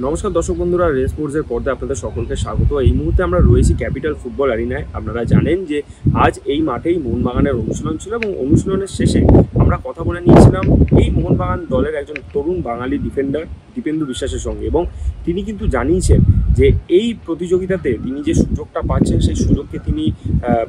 নমস্কার দর্শক বন্ধুরা, রেস স্পোর্টসের পর্দায় আপনাদের সকলকে স্বাগত। এই মুহূর্তে আমরা রয়েছি ক্যাপিটাল ফুটবল অ্যারিনায়। আপনারা জানেন যে আজ এই মাঠেই মোহনবাগানের অনুশীলন ছিল এবং অনুশীলনের শেষে আমরা কথা বলে নিয়েছিলাম এই মোহনবাগান দলের একজন তরুণ বাঙালি ডিফেন্ডার দীপেন্দু বিশ্বাসের সঙ্গে, এবং তিনি কিন্তু জানিয়েছেন যে এই প্রতিযোগিতাতে তিনি যে সুযোগটা পাচ্ছেন সেই সুযোগকে তিনি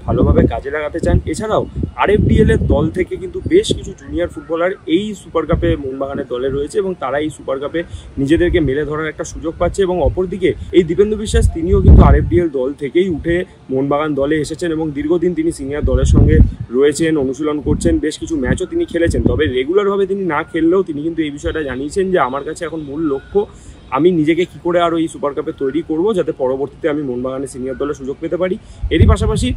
ভালোভাবে কাজে লাগাতে চান। এছাড়াও আরএফডিএল এর দল থেকে কিন্তু বেশ কিছু জুনিয়র ফুটবলার এই সুপার কাপে মোহনবাগানের দলে রয়েছে এবং তারা এই সুপার কাপে নিজেদেরকে মেলে ধরার একটা সুযোগ পাচ্ছে। এবং অপরদিকে এই দীপেন্দু বিশ্বাস তিনিও কিন্তু আরএফডিএল দল থেকেই উঠে মোহনবাগান দলে এসেছেন এবং দীর্ঘদিন তিনি সিনিয়র দলের সঙ্গে রয়েছেন, অনুশীলন করছেন, বেশ কিছু ম্যাচও তিনি খেলেছেন। তবে রেগুলারভাবে তিনি না খেললেও তিনি কিন্তু এই বিষয়টা জানিয়েছেন যে আমার কাছে এখন মূল লক্ষ্য আমি নিজেকে কী করে আরও এই সুপার কাপে তৈরি করব, যাতে পরবর্তীতে আমি মোহনবাগানের সিনিয়র দলে সুযোগ পেতে পারি। এরই পাশাপাশি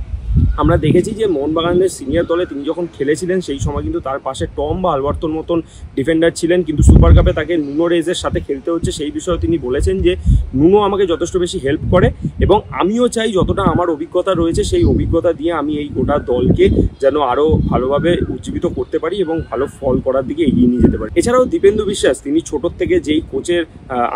আমরা দেখেছি যে মোহনবাগানের সিনিয়র দলে তিনি যখন খেলেছিলেন সেই সময় কিন্তু তার পাশে টম বা আলবার্তোর মতন ডিফেন্ডার ছিলেন, কিন্তু সুপার কাপে তাকে নুনো রেজের সাথে খেলতে হচ্ছে। সেই বিষয়ে তিনি বলেছেন যে নুনো আমাকে যথেষ্ট বেশি হেল্প করে এবং আমিও চাই যতটা আমার অভিজ্ঞতা রয়েছে সেই অভিজ্ঞতা দিয়ে আমি এই গোটা দলকে যেন আরও ভালোভাবে উজ্জীবিত করতে পারি এবং ভালো ফল করার দিকে এগিয়ে নিয়ে যেতে পারি। এছাড়াও দীপেন্দু বিশ্বাস তিনি ছোটোর থেকে যেই কোচের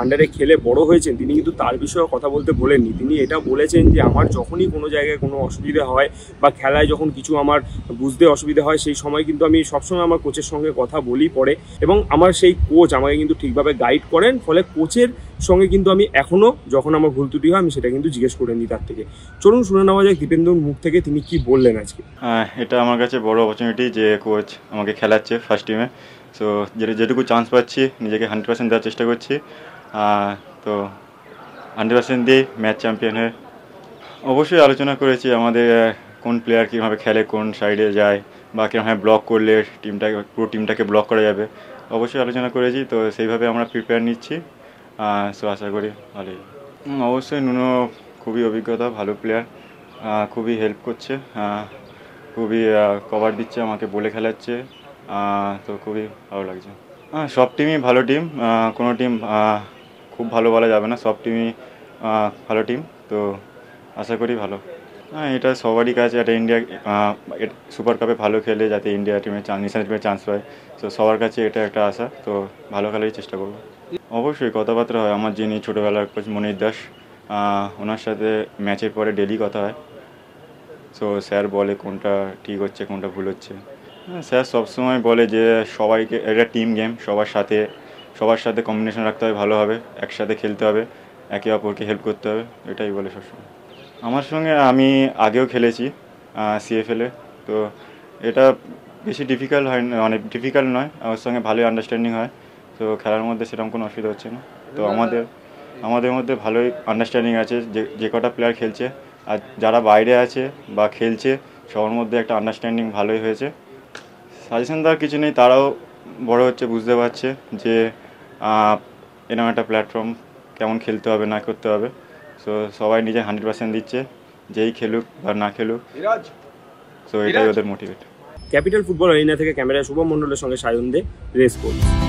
আন্ডারে খেলে বড় হয়েছেন তিনি কিন্তু তার বিষয়ে কথা বলতে বলেননি। তিনি এটা বলেছেন যে আমার যখনই কোনো জায়গায় কোনো অসুবিধা হয় বা খেলায় যখন কিছু আমার বুঝতে অসুবিধা হয় সেই সময় কিন্তু আমি সবসময় আমার কোচের সঙ্গে কথা বলি পরে, এবং আমার সেই কোচ আমাকে কিন্তু ঠিকভাবে গাইড করেন। ফলে কোচের সঙ্গে কিন্তু আমি এখনও যখন আমার ভুল ত্রুটি হয় আমি সেটা কিন্তু জিজ্ঞেস করে নিই তার থেকে। চলুন শুনে নেওয়া যায় দীপেন্দুর মুখ থেকে তিনি কি বললেন আজকে। এটা আমার কাছে বড় অপরচুনিটি যে কোচ আমাকে খেলাচ্ছে ফার্স্ট টিমে। সো যেটুকু চান্স পাচ্ছি নিজেকে 100% দেওয়ার চেষ্টা করছি। তো 100% দিয়ে ম্যাচ চ্যাম্পিয়ন হয়ে অবশ্যই আলোচনা করেছি আমাদের কোন প্লেয়ার কীভাবে খেলে, কোন সাইডে যায় বা কীভাবে ব্লক করলে পুরো টিমটাকে ব্লক করা যাবে, অবশ্যই আলোচনা করেছি। তো সেইভাবে আমরা প্রিপেয়ার নিচ্ছি। সো আশা করি ভালোই। অবশ্যই নুনো খুবই অভিজ্ঞতা, ভালো প্লেয়ার, খুবই হেল্প করছে, খুবই কভার দিচ্ছে, আমাকে বলে খেলাচ্ছে। তো খুবই ভালো লাগছে। সব টিমই ভালো টিম, কোনো টিম খুব ভালো বলা যাবে না, সব টিমই ভালো টিম। তো আশা করি ভালো। এটা সবারই কাছে একটা ইন্ডিয়া সুপার কাপে ভালো খেলে যাতে ইন্ডিয়া টিমে ন্যাশনাল টিমে চান্স পায়, তো সবার কাছে এটা একটা আশা। তো ভালো খেলারই চেষ্টা করবো। অবশ্যই কথাবার্তা হয়, আমার যিনি ছোটোবেলার কোচ মনির দাস, ওনার সাথে ম্যাচের পরে ডেলি কথা হয়। সো স্যার বলে কোনটা ঠিক হচ্ছে কোনটা ভুল হচ্ছে। স্যার সবসময় বলে যে সবাইকে একটা টিম গেম, সবার সাথে কম্বিনেশন রাখতে হবে, ভালো হবে, একসাথে খেলতে হবে, একে অপরকে হেল্প করতে হবে, এটাই বলে সবসময়। আমার সঙ্গে আমি আগেও খেলেছি সিএফএলে, তো এটা বেশি ডিফিকাল্ট হয় না, অনেক ডিফিকাল্ট নয়, আমার সঙ্গে ভালোই আন্ডারস্ট্যান্ডিং হয়। তো খেলার মধ্যে সেরকম কোনো অসুবিধা হচ্ছে না। তো আমাদের মধ্যে ভালোই আন্ডারস্ট্যান্ডিং আছে, যে কটা প্লেয়ার খেলছে আর যারা বাইরে আছে বা খেলছে সবার মধ্যে একটা আন্ডারস্ট্যান্ডিং ভালোই হয়েছে। সাজেশন দেওয়ার কিছু নেই, তারাও বড় হচ্ছে, বুঝতে পারছে যে এরকম একটা প্ল্যাটফর্ম কেমন খেলতে হবে না করতে হবে। সো সবাই নিজে 100% দিচ্ছে, যেই খেলুক বা না খেলুক। সো এটাই ওদের মোটিভেট। ক্যাপিটাল ফুটবল অ্যারিনা থেকে ক্যামেরায় শুভম মণ্ডলের সঙ্গে সায়ন দে, রেস স্পোর্টস।